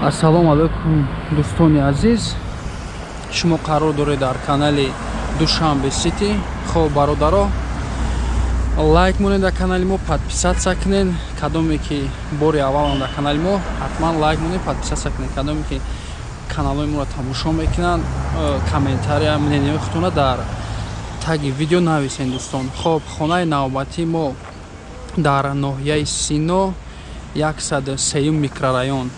Ассалому алайкум дӯстони азиз, шумо қарор доред дар канали Душанбе Сити. Хоб бародаро, лайк монед дар канали мо, подписатсия кунед. Кадоме ки бори аввалам дар канали мо, ҳатман лайк монед, подписатсия кунед. Кадоме ки каналои моро тамошо мекунанд, комментария мнениёи худтона дар таги видео нависен дӯстон. Хоб, хонаи навбатии мо дар ноҳияи Сино 103 микрорайон.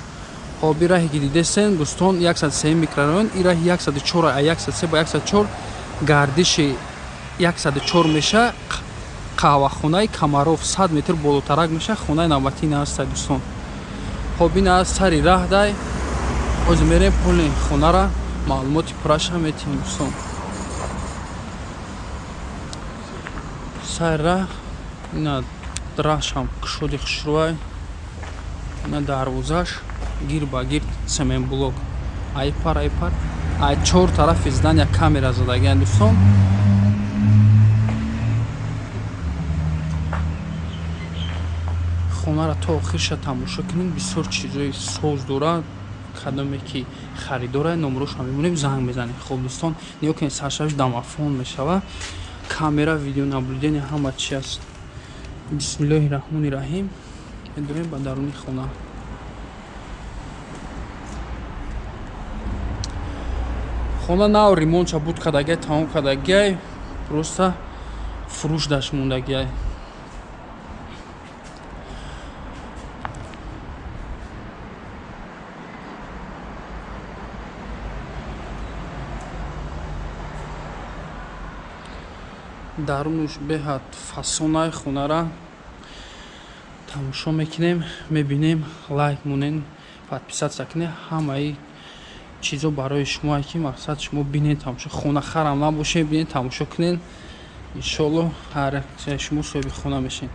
Хоб, ин раҳе ки дидесен дӯстон, 103 микрорайон, ин раҳи 104 а 103 ба 104 гардиши 104 меша. қаҳвахонаи Камаров 100 метр болотарак меша. Хонаи навбатии ин аст дӯстон. Хоб, ин аз сари раҳ дай ҳозир мерем полни хонара маълумоти пурраша метинем дӯстон. Сари раҳ, ина раҳшам кушоди хушрӯай, ина дарвозаш гир ба гир семенблок, айпар ай чор тарафи здания камера задагиян дӯстон. хонара то охирша тамошо кунем. Бисёр чизои соз дорад. Кадоме ки харидора номероша мемонем, занг мезанем. Хоб дӯстон, нигоҳ кунед, саршавиш домофон мешава, камера, видеонаблюдение, ҳама чи аст. бисмиллоҳи раҳмони раҳим. медурем ба даруни хона. хона нав ремонтша буд кардагиай, тамом кардагиай, просто фурӯш дашт мондагиай. дарунуш беҳад фасонаи хонара тамошо мекунем, мебинем. лайк монем, подписатсия кунем. ҳамаи чизо барои шумо, ки мақсад шумо бинед, тамошо хона харам набошед, бинед, тамошо кунед. иншоалло ҳар шумо соҳиби хона мешед.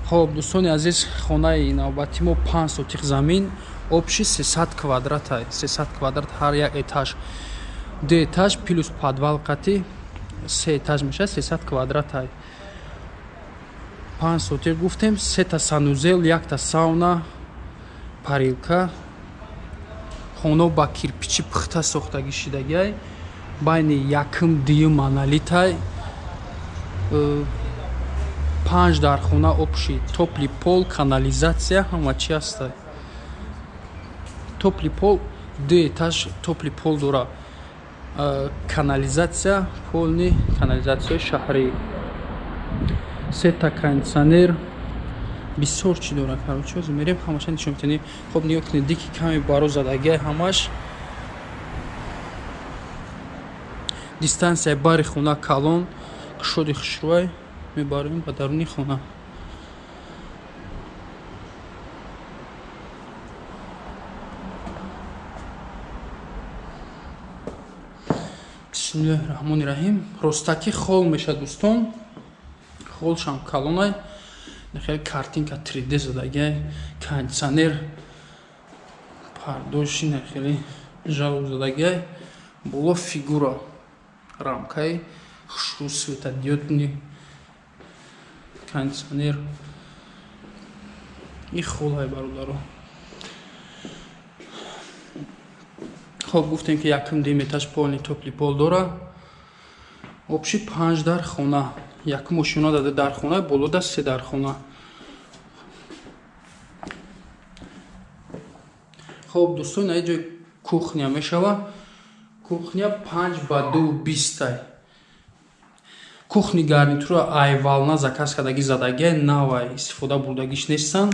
хоб дӯстони азиз, хонаи навбати мо 5 сотих замин, обши 300 квадрат ай. 300 квадрат ҳар як этаж. 2 этаж плюс подвал қати 3 этаж мешад, 300 квадрат ай. 5 сотих гуфтем, 3 та санузел, 1 та сауна, парилка. хона ба кирпичи пухта сохтагӣ шидагиай. байни якм дюйм монолит ай. 5 дар хона обши, топли пол, канализатсия, ҳама чи аст. топли пол, 2 этаж топли пол дора. канализатсия, полни канализатсияи шаҳрӣ. 3 та кондитсионер, бисёр чӣ дорад. Короче, ҳозир мерем, ҳамаша нишон метавонем. Хоб, нигоҳ кунед, дики каме баро задагиай ҳамаш. дистансияи бари хона калон, кушоди хушрӯай мебарем ба даруни хона. бисмиллоҳи раҳмони раҳим. ростаки хол мешад дӯстон. холшам калонай. хеле картинка 3D задагиай. кондитсионер, пардоши хеле жалоб задагиай. боло фигура, рамкаи хушрӯ, светодиодни кондитсионер. ин холай бародаро. хоб, гуфтем ки якм дюйм этаж полни топли пол дора. обши 5 дар хона. якм ошиёна дада дар хона, болода 3 дар хона. хоб дӯстон, ай ҷои кухня мешава. кухня 5 ба 2 20 ай. кухни гарнитура айвална заказ кардагӣ задагиай, навай истифода бурдагиш нестан.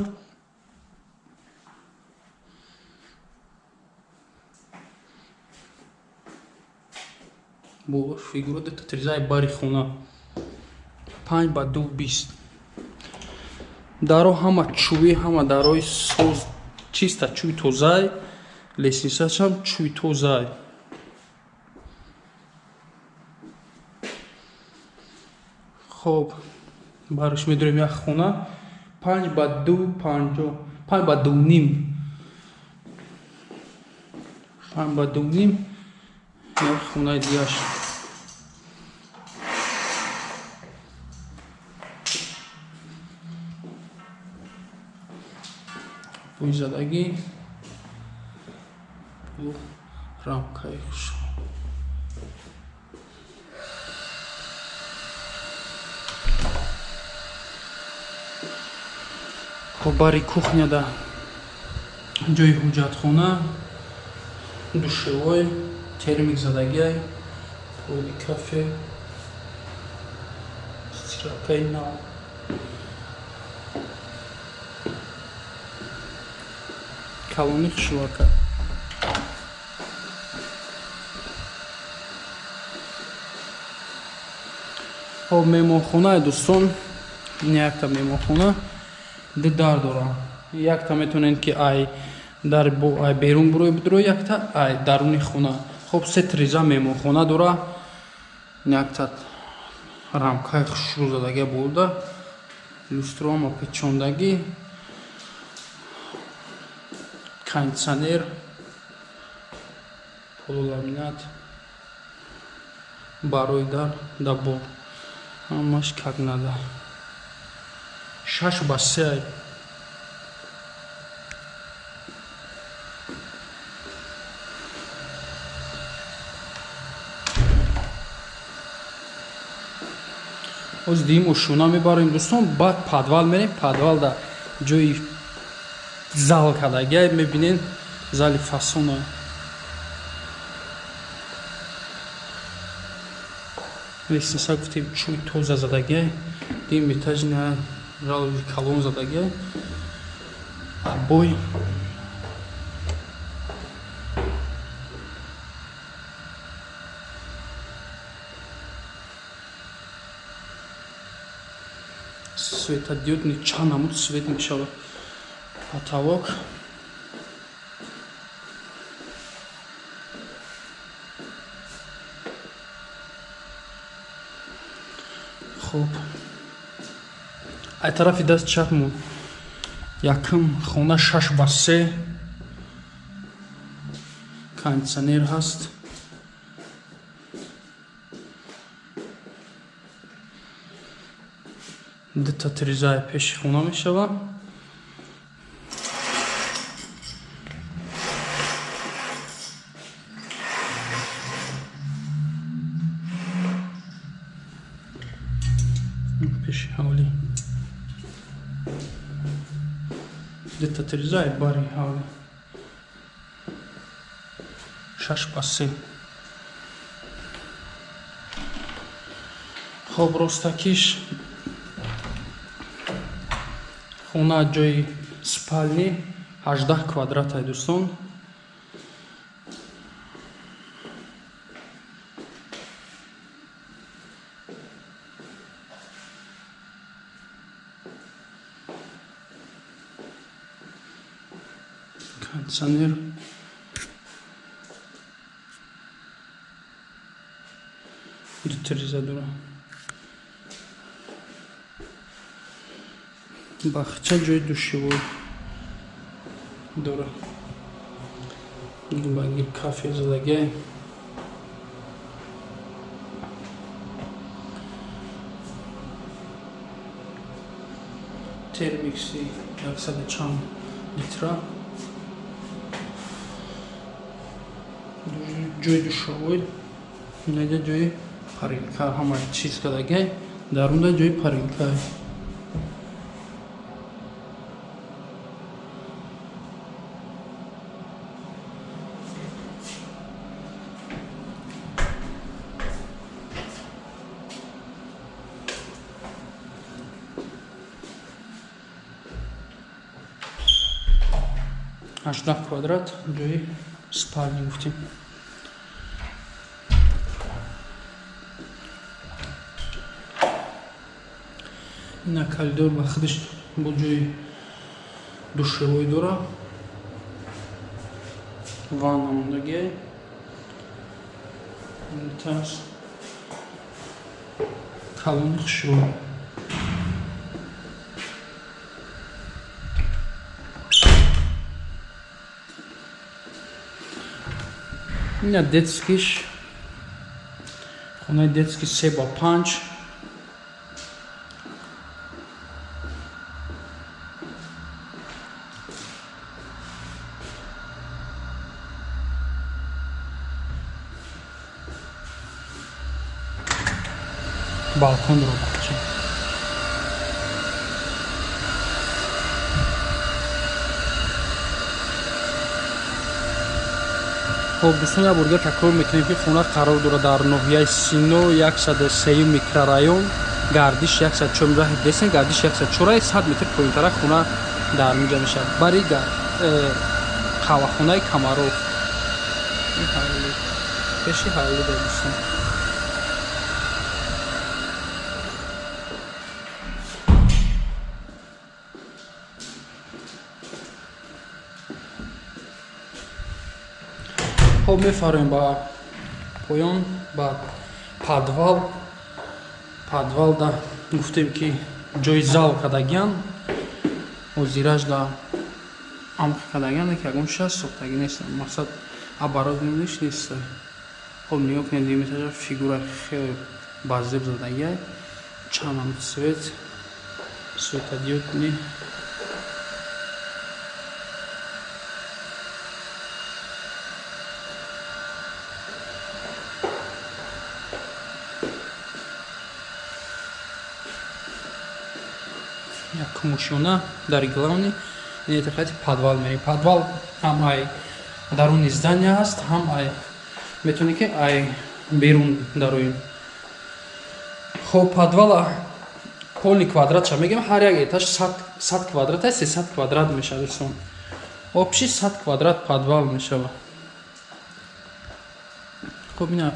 боло фигура детризаи бари хона 5 ба 2 20. даро ҳама чӯбӣ, ҳама дарои соз чиста, чӯби тозаи, лестнисашам чӯби тозаи. хоб, барош медурем як хона 5 ба 2 50, 5 ба 2 ним. 5 ба 2 ним. як хонаи дигаш. бӯй задагӣ. бу рамкаи хуш. Бари кухняда ҷои ҳуҷҷатхона, душевой, термик задагиай, поли кафе, стиракаи нав. Калони қишлока. Хоб меҳмонхона дӯстон, ин якта меҳмонхона дидар дора. Якта метавонед ки ай дар ай берун биро, якта ай даруни хона. Хоб се триза меҳмонхона дора. Якта рамкаи хушрӯ задагӣ бурда, люстроама печондагӣ, кондитсионер, полуламинат, барои дар бор. Ҳамаш кагнада. 6 ба 3. Оз дим ушуна мебарем дӯстон, баъд подвал мерем. Подвалда ҷои зал кадагия мебинем, зали фасона. Лестница гуфтем чӯи тоза задагия, дим этажна ралови калон задагия. Бой светодиодный чанамут свет мешавад. Потолок. Хуб. Ай тарафи даст чапмон якм хона 6 ба 3. Кондитсионер ҳаст. Дута тризаи пеши хона мешавад. Пеши ҳавлӣ. Дута тризаи бари ҳавлӣ. 6 ба 3. Хоб ростакиш хона ҷои спални 18 квадратаи дӯстон. Кондитсионер. Дута триза дора. Бахча ҷои душевой дора. Баги кафе задагия. Термикси 100 литра. ҷои душевой. Инҷа ҷои парилка ҳама чиз кардагия. Дарунда ҷои парилка. Аждах квадрат ҷои спальни гуфтем. Ина коридор ба худаш бо ҷои душевой дора. Ванна мондагия. Унитаз. Калони хушрӯ. Ина детскиш. Хонаи детски 3 ба 5. балконро бахчем. خب دوستان یک بار تکرار میکنیم که خونه قرار داره در ناحیه سینو 103 میکرورایون، گردش 114 دسن، گردش 104 100 متر پایین‌تر خونه در اینجا میشه. برای خواهخونه کماروف این حالی بشی حالی دوستان. خب میفرماییم با پایان با подвал да гуфтем ки ҷои зал кардагиян озираш да амқ кардагиян ки ягон 6 сохтагӣ нест, мақсад абародниш нест. хоб ниё кунед димитажа фигура хеле базеб задагия чанам цвет светодиодни як мушона дар главни интихати подвал мерим. Подвал ҳам ай даруни здания аст, ҳам ай метавонӣ ки ай берун дароем. хоб подвала полни квадратша мегем, ҳар як этаж 100 квадрат аст, 300 квадрат мешавад достоон. Общи 100 квадрат подвал мешавад. хоб ина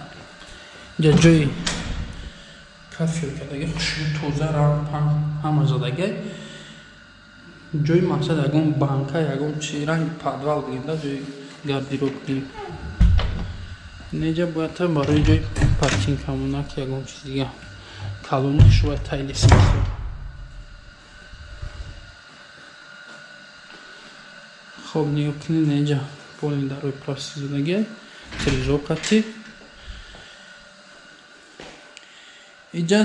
ҷа ҷои кафел кардагӣ хушбӯ тоза ҳама задагӣ ҷои мақсад ягон банка ягон чи ранги подвал дигем да ҷои гардеробни неҷа бояд та барои ҷои паркинг ҳамона ки ягон чиз дига калони шояд тайлис мешавад. хоб ниё кунед неҷа полни дарои пластик задагӣ тризокати иҷа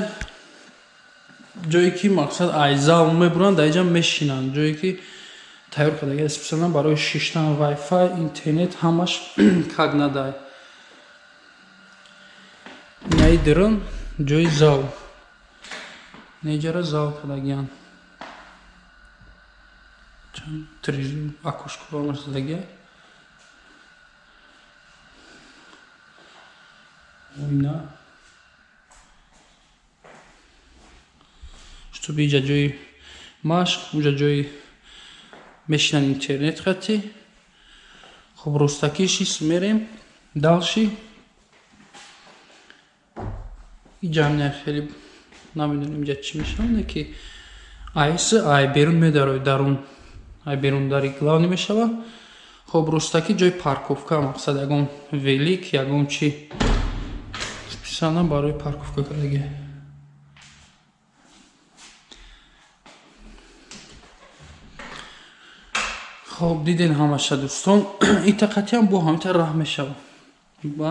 ҷое ки мақсад ай зал мебуранд дар иҷа мешинанд, ҷое ки тайёр кардаги специалан барои шиштан вайфай интернет ҳамаш кагнадай. инаи дирон ҷои зал неҷара зал кардагиян акушкуромаш задаги ойна чтобы иҷа ҷои машқ, уҷа ҷои мешинан интернет хати. хуб ростакиши мерем далши иҷа ҳамина хеле намедонем иҷа чӣ мешавад ки айси ай берун медарои дарун ай берундари главни мешавад. хуб ростаки ҷои парковка, мақсад ягон велик ягон чи специалан барои парковка кардаги. хоб диден ҳамаша дӯстон, итақатиам бо ҳамита раҳ мешавад ба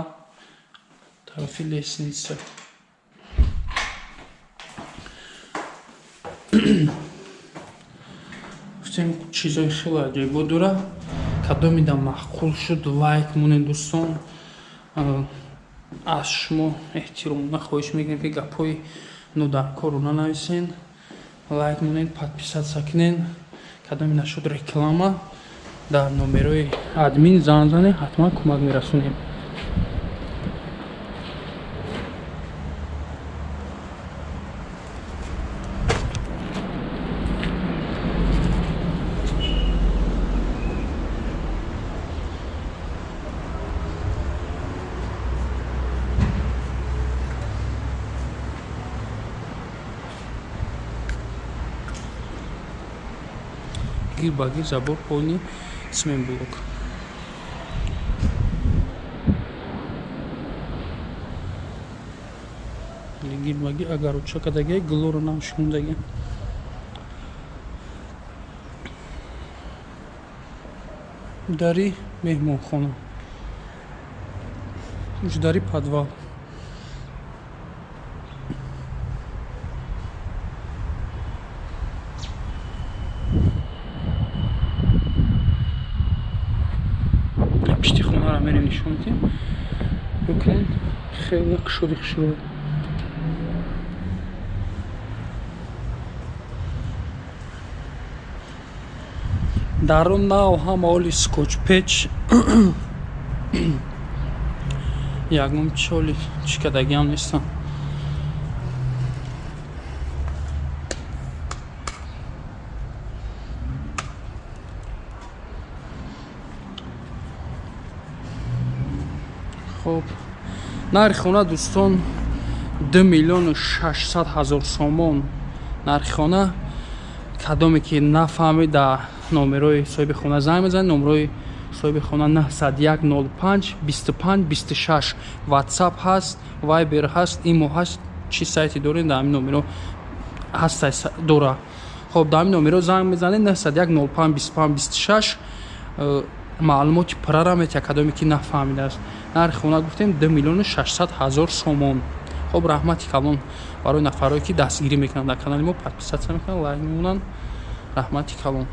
тарафи лестница. гуфтем чизои хеле аҷоибо дора. кадомида маъқул шуд лайк монед дӯстон. аз шумо эҳтиромона хоҳиш мекунем ки гапҳои нодаркору нанависен. лайк монед, подписатся кунед. кадомида шуд реклама дар номерои админ занг занед, ҳатман кӯмак мерасонем. гир ба гир забор пони сменблок. гир ба гир агаруча кадаги глоро намшундаги. дари меҳмонхона, дари подвал. пишти хонаро мерем нишон дидем. бикунед хеле хушуди хушуд. дарун нав ҳамоли скотч печ ягон чоли чикадагиам нестам. хуб нархи хона дӯстон 2 миллион 600 ҳазор сомон нархи хона. кадоме ки нафаҳмида номерои соҳиби хона занг мезанед. номерои соҳиби хона 901 05 25 26 ватсап ҳаст, вайбер ҳаст, имо ҳаст. чӣ сайти доред дар ҳамин номеро ҳаст дора. хуб дар ҳамин номеро занг мезанед 901 05 25 26 маълумоти пуррара метия кадоме ки нафаҳмидааст. нархи хона гуфтем 2 миллион 600 ҳазор сомон. хуб раҳмати калон барои нафарое ки дастгирӣ мекунанд дар канали мо подписатсия мекунанд, лайк мемонанд. раҳмати калон.